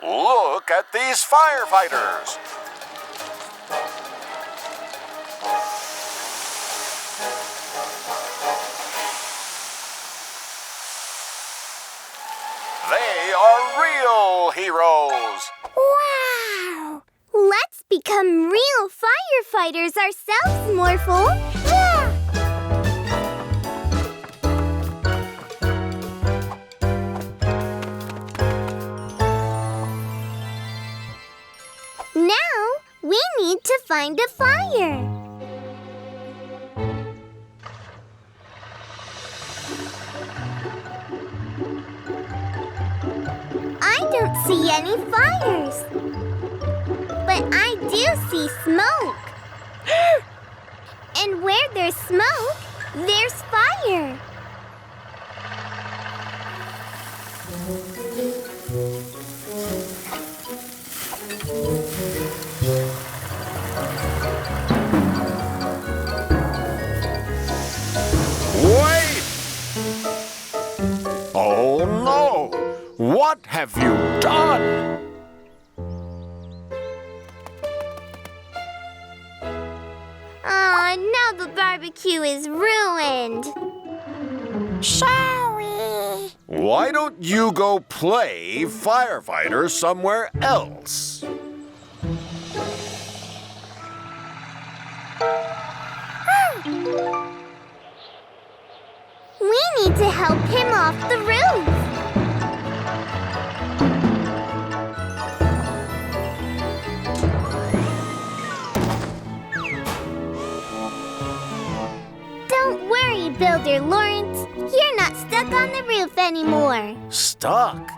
Look at these firefighters. They are real heroes. Wow! Let's become real firefighters ourselves, Morphle. Yeah! Now, we need to find a fire. I don't see any fires. But I do see smoke. And where there's smoke, there's fire. Wait! Oh no! What have you done? Now the barbecue is ruined. Shall we? Why don't you go play firefighter somewhere else? We need to help him off the roof. Don't worry, Builder Lawrence. You're not stuck on the roof anymore. Stuck?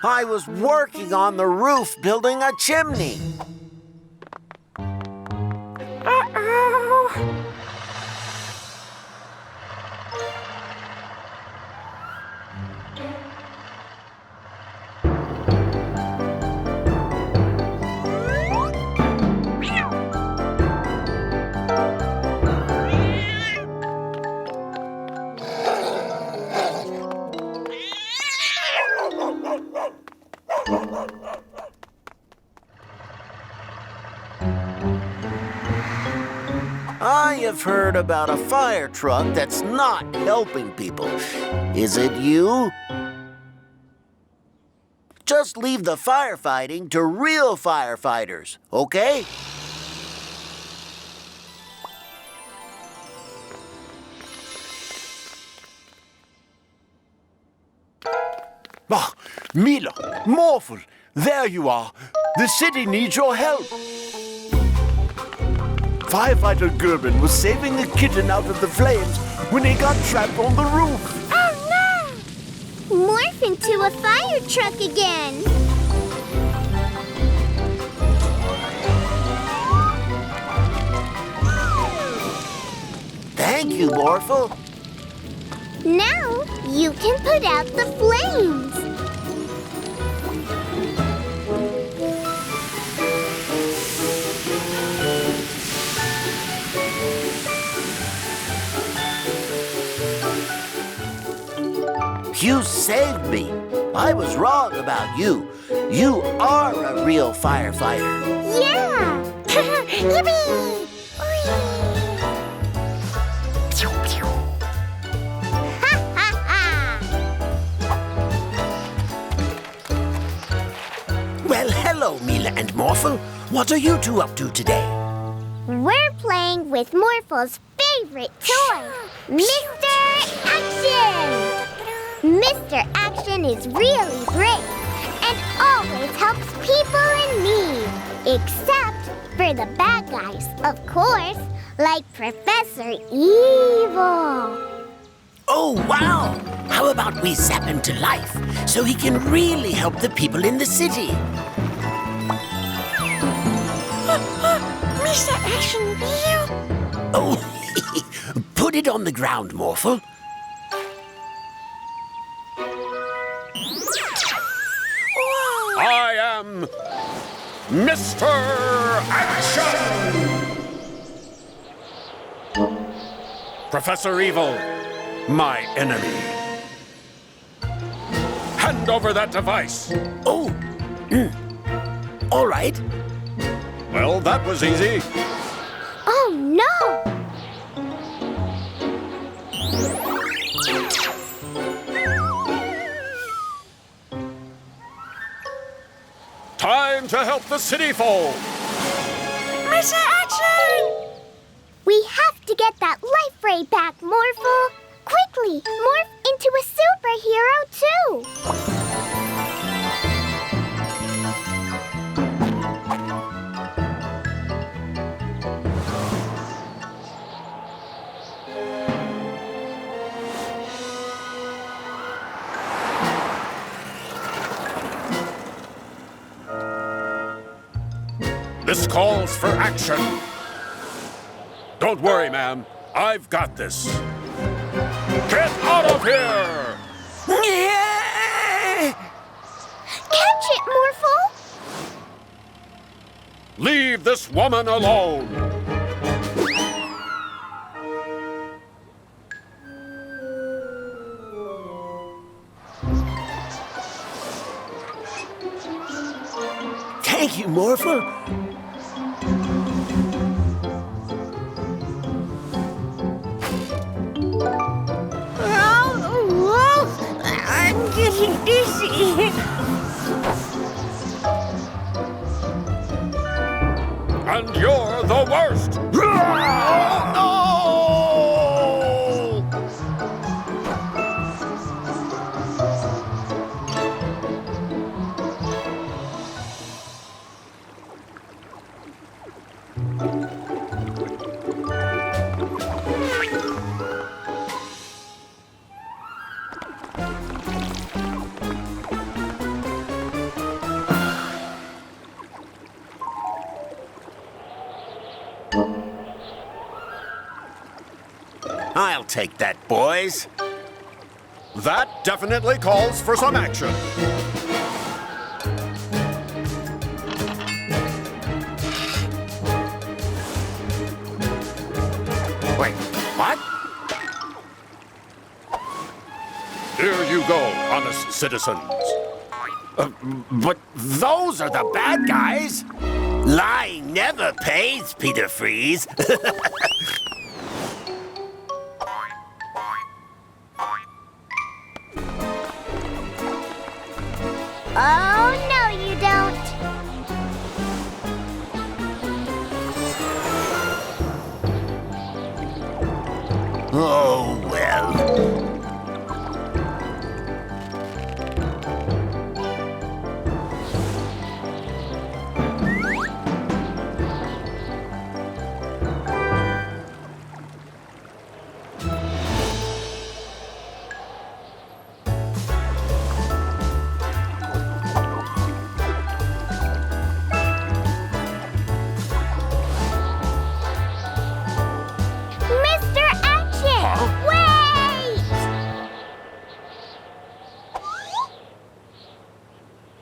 I was working on the roof building a chimney. Uh-oh. I have heard about a fire truck that's not helping people. Is it you? Just leave the firefighting to real firefighters, okay? Ah, Mila, Morphle, there you are. The city needs your help. Firefighter Gerben was saving a kitten out of the flames when he got trapped on the roof. Oh, no! Morph into a fire truck again. Thank you, Morphle. Now you can put out the flames. You saved me. I was wrong about you. You are a real firefighter. Yeah! Yippee! Ha ha ha! Well, hello, Mila and Morphle. What are you two up to today? We're playing with Morphle's favorite toy, Mr. Action! Mr. Action is really brave and always helps people in need, except for the bad guys, of course, like Professor Evil. Oh, wow! How about we zap him to life so he can really help the people in the city? Mr. Action Wheel? Oh, put it on the ground, Morphle. I am Mr. Action! Professor Evil, my enemy. Hand over that device. Oh, right? Well, that was easy. Oh no! Time to help the city fall. Mr. Action! We have to get that life ray back, Morphle. Quickly, morph into a superhero too. This calls for action. Don't worry, ma'am. I've got this. Get out of here! Catch it, Morphle! Leave this woman alone. Thank you, Morphle. I'm getting dizzy. And you're the worst. Oh, no! I'll take that, boys. That definitely calls for some action. Wait, what? Here you go, honest citizens. But those are the bad guys. Lying never pays, Peter Freeze. Oh, no, you don't. Oh, well. Mr. Action! Wait!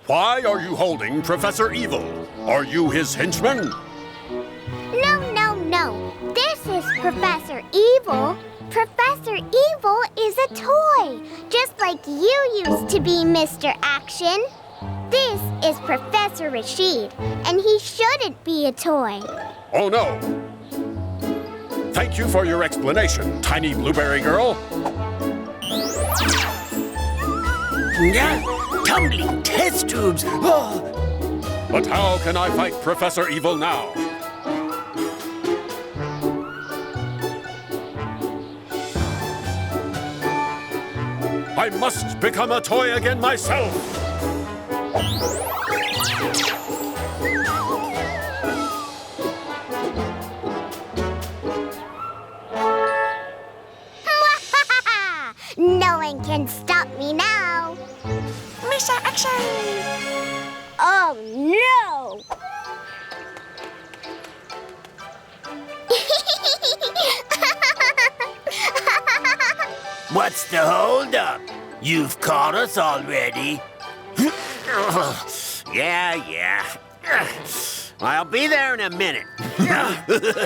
Why are you holding Professor Evil? Are you his henchman? No, no, no. This is Professor Evil. Professor Evil is a toy, just like you used to be, Mr. Action. This is Professor Rashid, and he shouldn't be a toy. Oh, no. Thank you for your explanation, tiny blueberry girl. Yeah, tumbling test tubes. Oh. But how can I fight Professor Evil now? I must become a toy again myself. No one can stop me now. Mr. Action! Oh, no! What's the holdup? You've caught us already. Yeah. I'll be there in a minute. Yeah. Look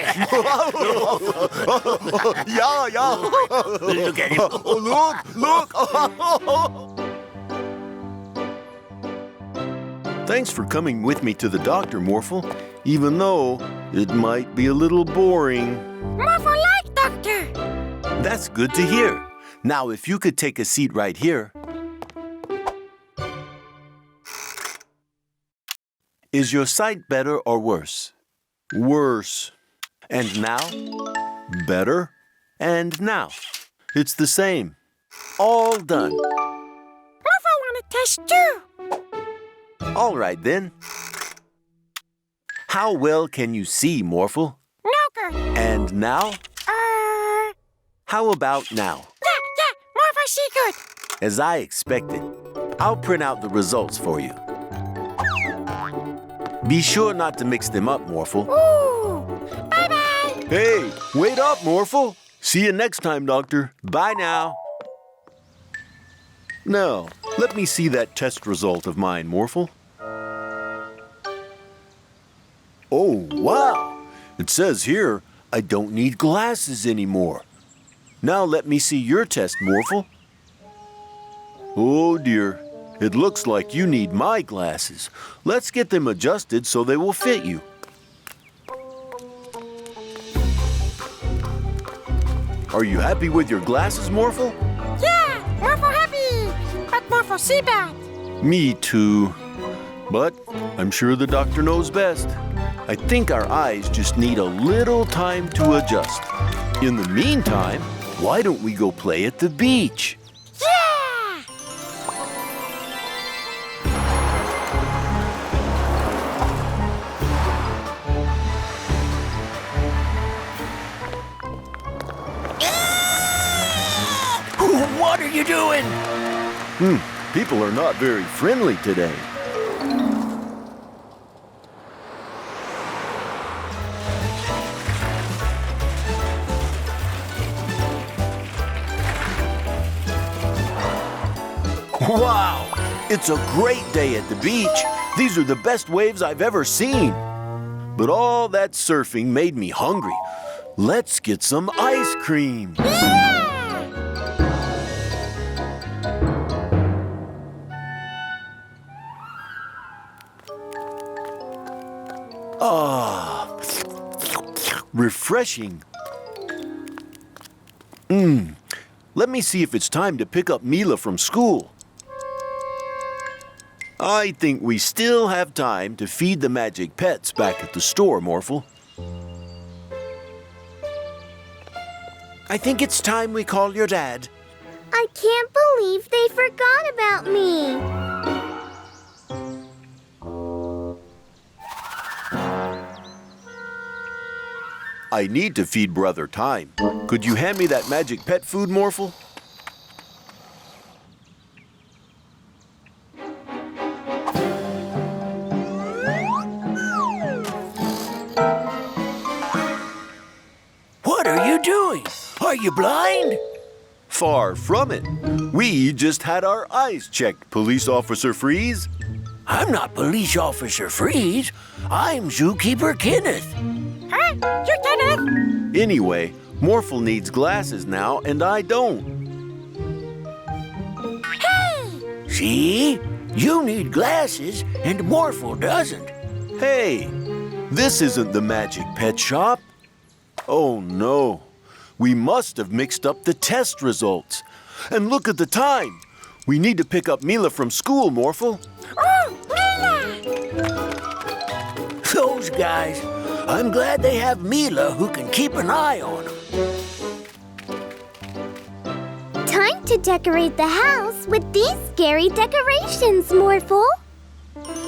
at him. Look. Thanks for coming with me to the doctor, Morphle, even though it might be a little boring. Morphle like doctor. That's good to hear. Now, if you could take a seat right here. Is your sight better or worse? Worse. And now? Better. And now? It's the same. All done. Morphle want to test too. All right, then. How well can you see, Morphle? No good. And now? How about now? Yeah, Morphle see good. As I expected. I'll print out the results for you. Be sure not to mix them up, Morphle. Ooh, bye-bye. Hey, wait up, Morphle. See you next time, Doctor. Bye now. Now, let me see that test result of mine, Morphle. Oh, wow. It says here I don't need glasses anymore. Now let me see your test, Morphle. Oh, dear. It looks like you need my glasses. Let's get them adjusted so they will fit you. Are you happy with your glasses, Morphle? Yeah, Morphle happy. But Morphle see bad. Me too. But I'm sure the doctor knows best. I think our eyes just need a little time to adjust. In the meantime, why don't we go play at the beach? Yeah! What are you doing? People are not very friendly today. Wow! It's a great day at the beach. These are the best waves I've ever seen. But all that surfing made me hungry. Let's get some ice cream. Ah, refreshing. Let me see if it's time to pick up Mila from school. I think we still have time to feed the magic pets back at the store, Morphle. I think it's time we call your dad. I can't believe they forgot about me. I need to feed Brother Time. Could you hand me that magic pet food, Morphle? What are you doing? Are you blind? Far from it. We just had our eyes checked, Police Officer Freeze. I'm not Police Officer Freeze. I'm Zookeeper Kenneth. Huh? You Kenneth? Anyway, Morphle needs glasses now, and I don't. Hey! See? You need glasses, and Morphle doesn't. Hey, this isn't the Magic Pet Shop. Oh, no. We must have mixed up the test results. And look at the time. We need to pick up Mila from school, Morphle. Oh, Mila! Those guys. I'm glad they have Mila who can keep an eye on them. Time to decorate the house with these scary decorations, Morphle. Morphle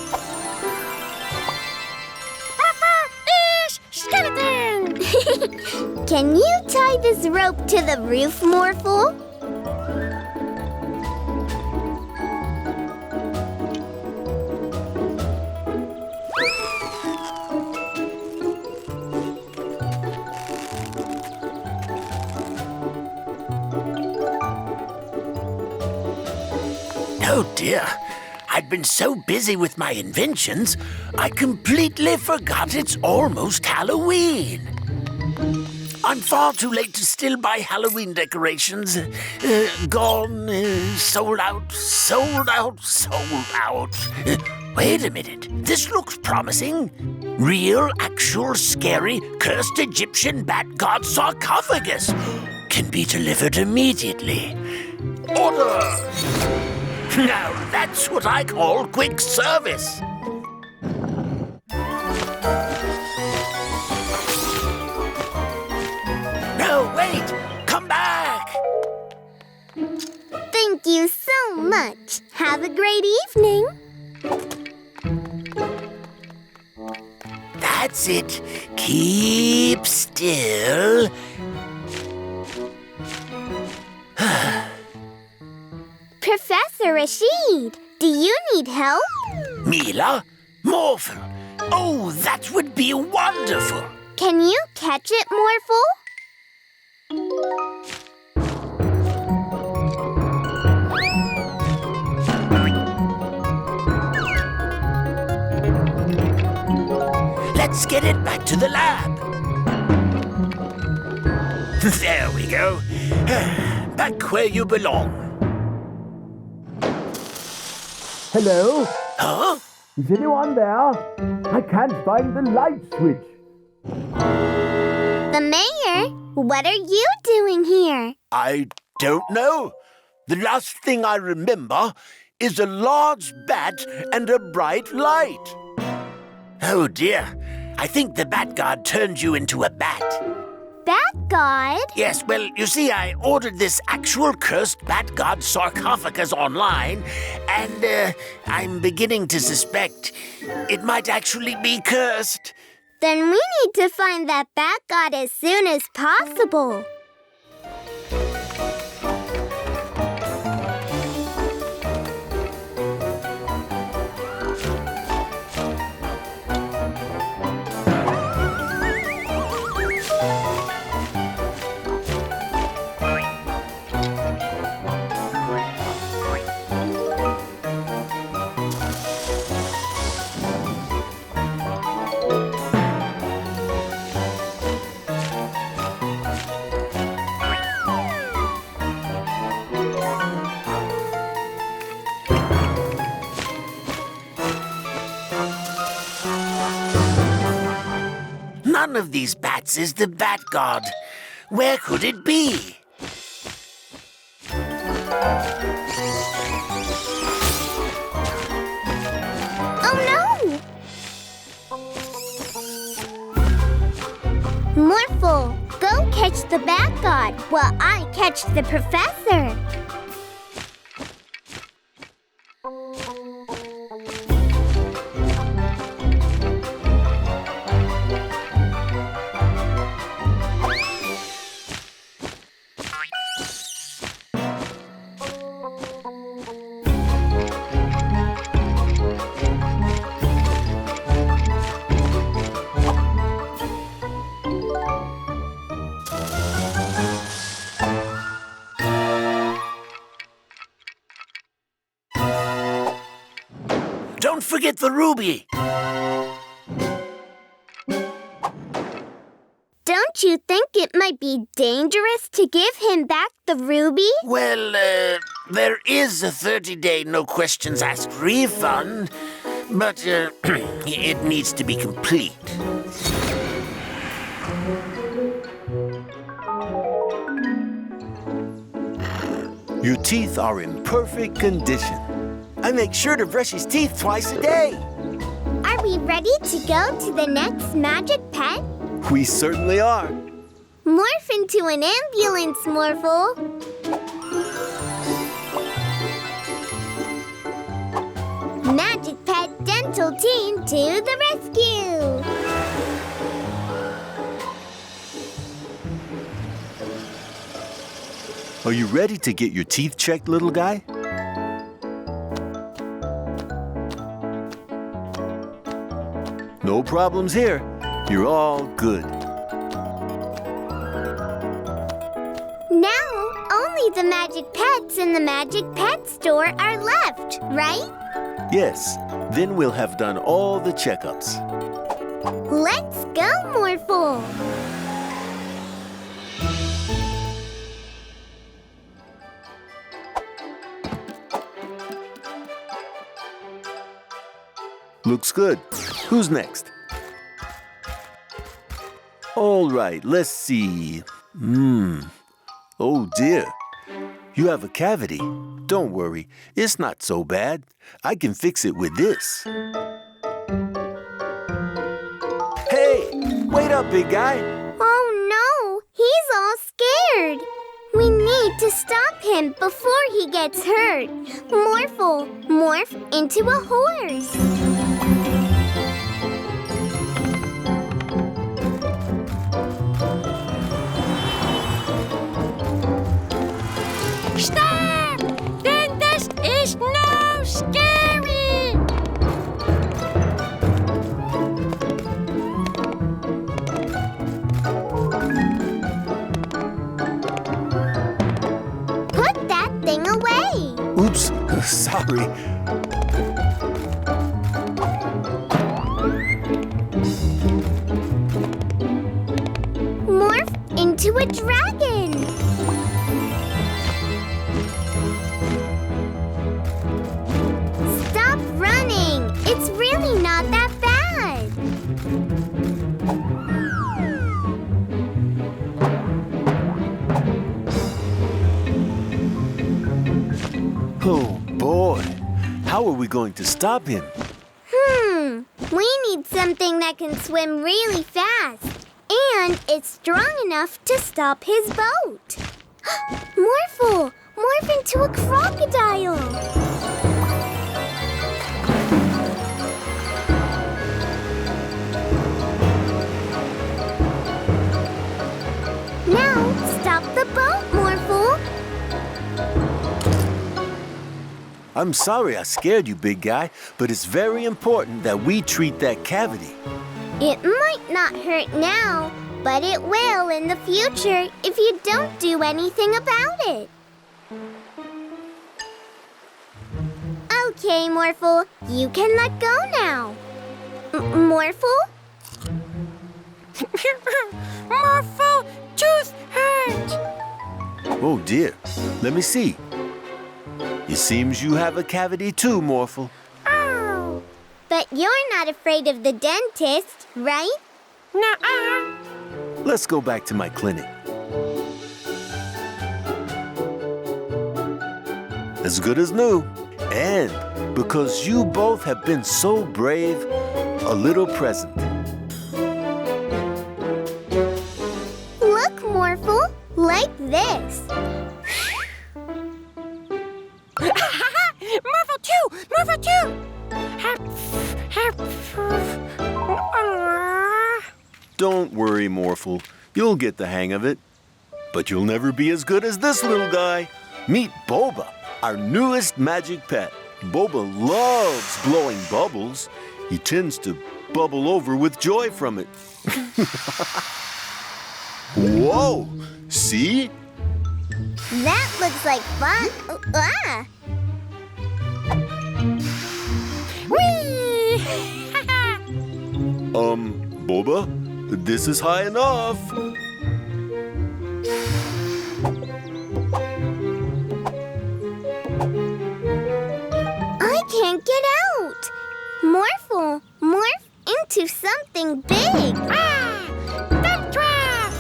is skeleton! Can you tie this rope to the roof, Morphle? Oh dear, I'd been so busy with my inventions, I completely forgot it's almost Halloween. I'm far too late to still buy Halloween decorations. Gone, sold out, sold out, sold out. Wait a minute. This looks promising. Real, actual, scary, cursed Egyptian bat god sarcophagus. Can be delivered immediately. Order! Now that's what I call quick service. No, wait! Come back! Thank you so much. Have a great evening. That's it. Keep still. Professor Rashid, do you need help? Mila? Morphle? Oh, that would be wonderful. Can you catch it, Morphle? Let's get it back to the lab. There we go. Back where you belong. Hello? Huh? Is anyone there? I can't find the light switch. The mayor, what are you doing here? I don't know. The last thing I remember is a large bat and a bright light. Oh dear. I think the bat god turned you into a bat. Bat God? Yes, well, you see, I ordered this actual cursed bat god sarcophagus online, and I'm beginning to suspect it might actually be cursed. Then we need to find that Bat God as soon as possible. None of these bats is the bat god. Where could it be? Oh no! Morphle, go catch the Bat God while I catch the professor. Don't forget the ruby. Don't you think it might be dangerous to give him back the ruby? Well, there is a 30-day no questions asked refund, but it needs to be complete. Your teeth are in perfect condition. I make sure to brush his teeth twice a day. Are we ready to go to the next magic pet? We certainly are. Morph into an ambulance, Morphle. Magic Pet Dental Team to the rescue! Are you ready to get your teeth checked, little guy? No problems here. You're all good. Now, only the Magic Pets in the Magic Pet store are left, right? Yes, then we'll have done all the checkups. Let's go, Morphle! Looks good. Who's next? All right, let's see. Oh dear. You have a cavity. Don't worry, it's not so bad. I can fix it with this. Hey, wait up, big guy. Oh no, he's all scared. We need to stop him before he gets hurt. Morphle, morph into a horse. Stop! Denn das ist no scary! Put that thing away. Oops, sorry. Morph into a dragon. Stop running. It's really not that bad. Oh boy, how are we going to stop him? We need something that can swim really fast. And it's strong enough to stop his boat. Morphle, morph into a crocodile. Now, stop the boat, Morphle. I'm sorry I scared you, big guy, but it's very important that we treat that cavity. It might not hurt now, but it will in the future if you don't do anything about it. Okay, Morphle, you can let go now. Morphle? Morphle, tooth hurt! Oh dear, let me see. It seems you have a cavity too, Morphle. Oh! But you're not afraid of the dentist, right? Nuh-uh! Let's go back to my clinic. As good as new. And because you both have been so brave, a little present. Look, Morphle, like this. Morphle 2! Morphle 2! Don't worry, Morphle. You'll get the hang of it. But you'll never be as good as this little guy. Meet Boba, our newest magic pet. Boba loves blowing bubbles. He tends to bubble over with joy from it. Whoa! See? That looks like fun. Ah! Whee! Boba, this is high enough. I can't get out. Morphle, morph into something big. Ah! Dump truck!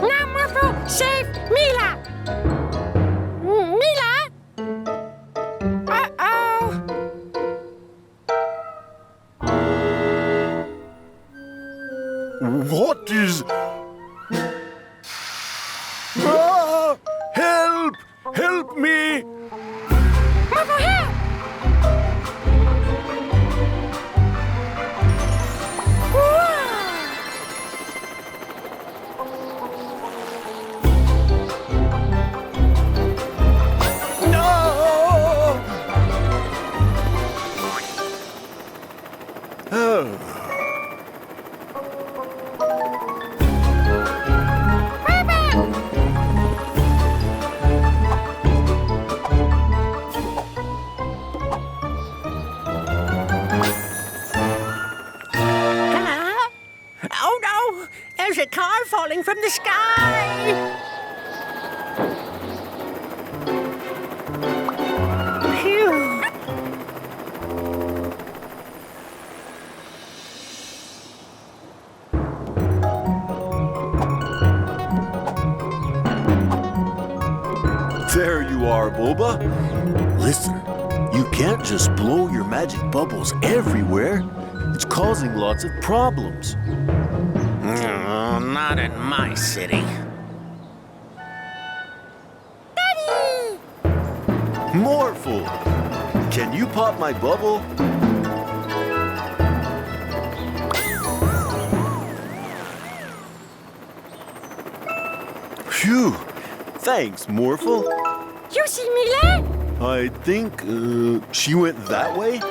Now, Morphle, save Mila! Mila? Uh-oh! What is... Ah! Help! Help me! Morphle, help! No! Oh. are, Boba. Listen, you can't just blow your magic bubbles everywhere. It's causing lots of problems. Not in my city. Daddy! Morphle, can you pop my bubble? Phew! Thanks, Morphle. You see Mila? I think she went that way?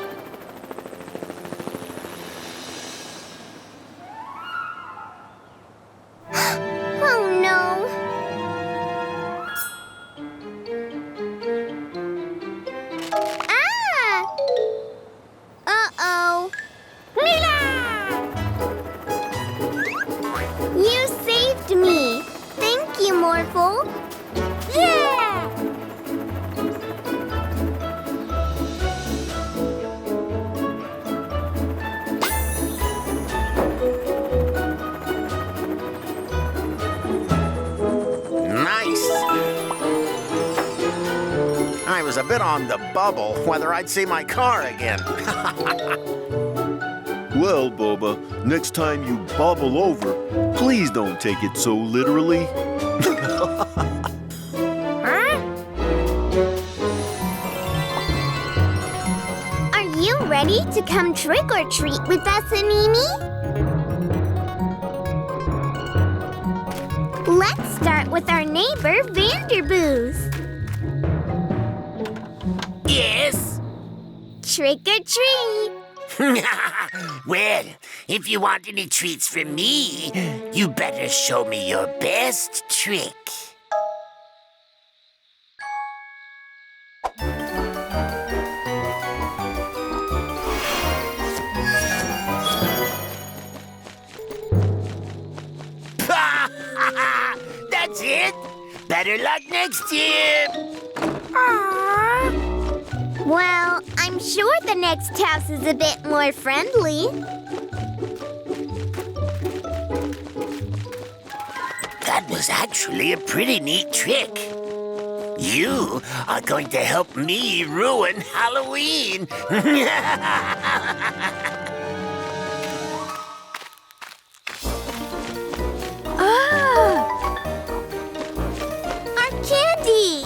Oh no! Ah! Uh-oh! Mila! You saved me! Thank you, Morphle! Yeah! Nice. I was a bit on the bubble whether I'd see my car again. Well, Boba, next time you bubble over, please don't take it so literally. Huh? Are you ready to come trick or treat with us, Animi? Let's start with our neighbor, Vanderboos. Yes? Trick or treat! Well, if you want any treats from me, you better show me your best trick. That's it. Better luck next year. Aww. Well, I'm sure the next house is a bit more friendly. That was actually a pretty neat trick. You are going to help me ruin Halloween. Ah! Our candy!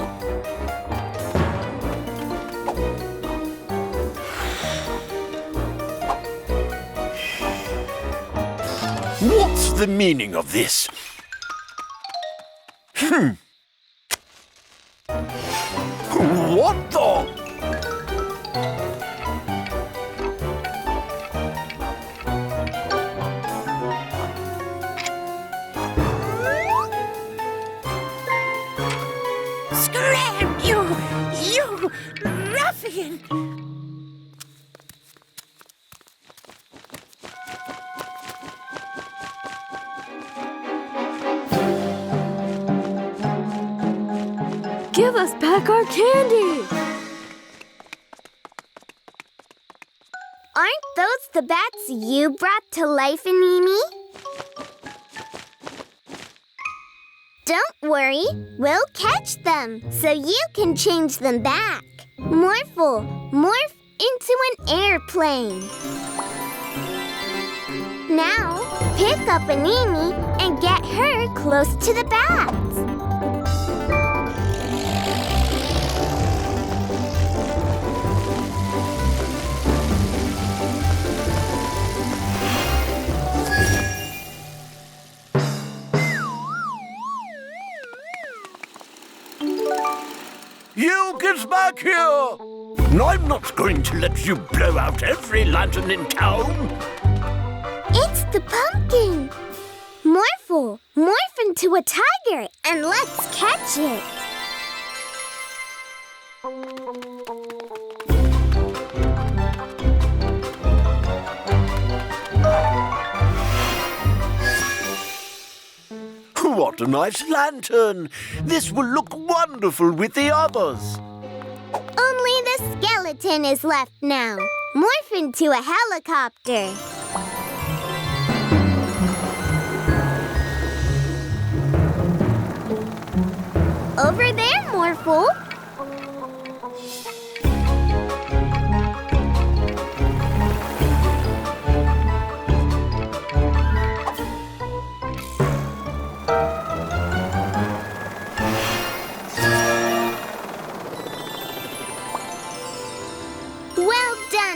What's the meaning of this? What the? Scram, you ruffian! Give us back our candy! Aren't those the bats you brought to life, Animi? Don't worry, we'll catch them so you can change them back. Morphle, morph into an airplane. Now, pick up Animi and get her close to the bats. You get back here! I'm not going to let you blow out every lantern in town. It's the pumpkin! Morphle, morph into a tiger and let's catch it! What a nice lantern! This will look wonderful with the others. Only the skeleton is left now. Morph into a helicopter. Over there, Morphle.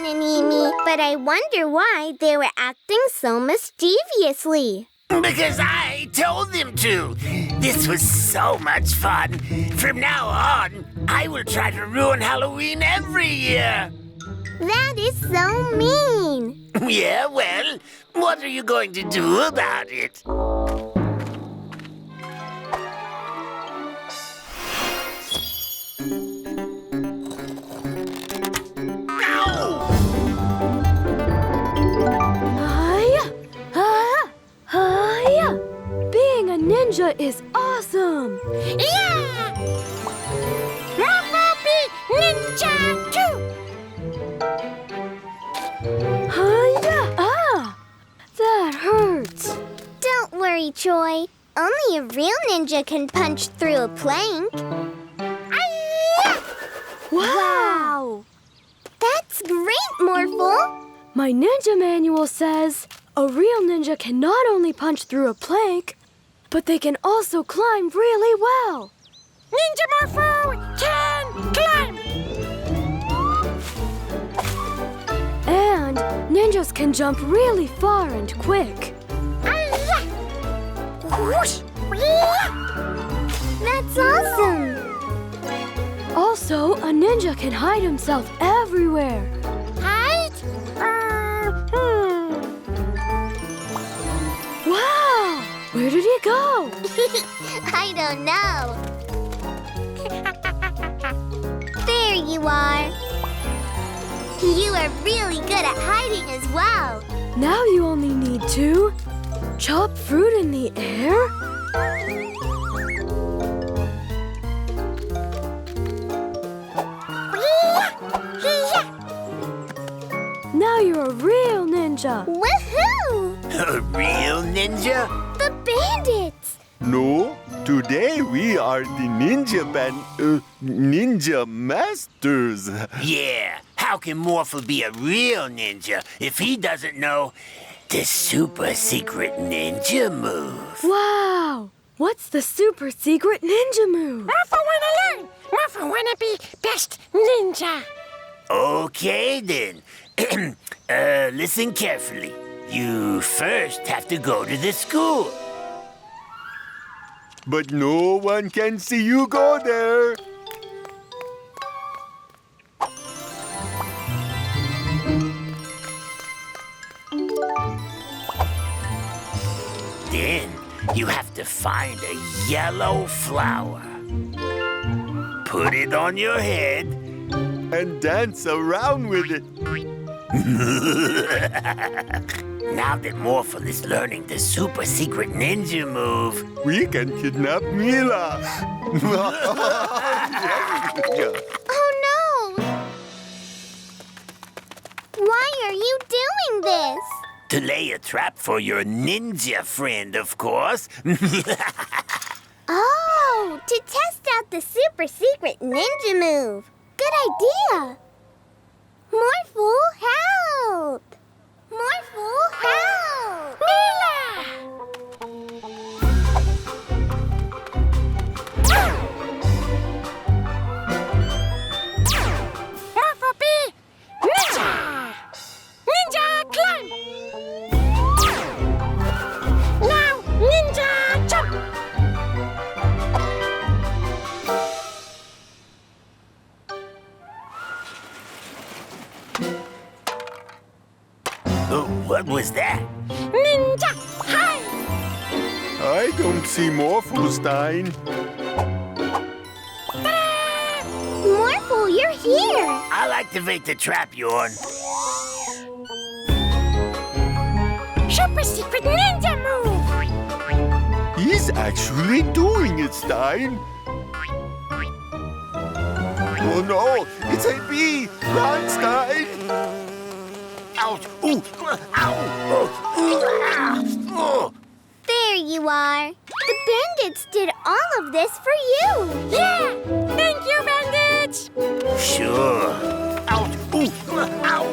Animi, but I wonder why they were acting so mischievously. Because I told them to. This was so much fun. From now on, I will try to ruin Halloween every year. That is so mean. Yeah, well, what are you going to do about it? Being a ninja is awesome! Yeah! Morphle Ninja 2! Ah! That hurts. Don't worry, Troy. Only a real ninja can punch through a plank. Wow! That's great, Morphle. My ninja manual says a real ninja can not only punch through a plank, but they can also climb really well. Ninja Morphle can climb! And ninjas can jump really far and quick. Whoosh! That's awesome. Also, a ninja can hide himself everywhere. Hide? Wow! Where did he go? I don't know. There you are. You are really good at hiding as well. Now you only need to chop fruit in the air, now you're a real ninja. Woohoo! A real ninja? The bandits! No, today we are the ninja masters. Yeah, how can Morphle be a real ninja if he doesn't know the super secret ninja move? Wow! What's the super secret ninja move? Morphle wanna learn! Morphle wanna be best ninja! Okay, then. Listen carefully. You first have to go to the school. But no one can see you go there. Then you have to find a yellow flower. Put it on your head. And dance around with it. Now that Morphle is learning the super secret ninja move, We can kidnap Mila. Oh no! Why are you doing this? to lay a trap for your ninja friend, of course. Oh, to test out the super secret ninja move. Good idea. Morphle, help! Morphle, help! Morphle B! Ninja! Ninja climb! Now, ninja jump! What was that? Ninja high! I don't see Morphlestein. Morphle, you're here. I'll activate the trap, Yorn. Super secret ninja move! He's actually doing it, Stein. Oh no, it's a bee! Run, Stein! Ouch! Ooh! Ow! Oh! There you are. The bandits did all of this for you. Yeah! Thank you, bandits! Sure. Ouch! Ooh! Ow!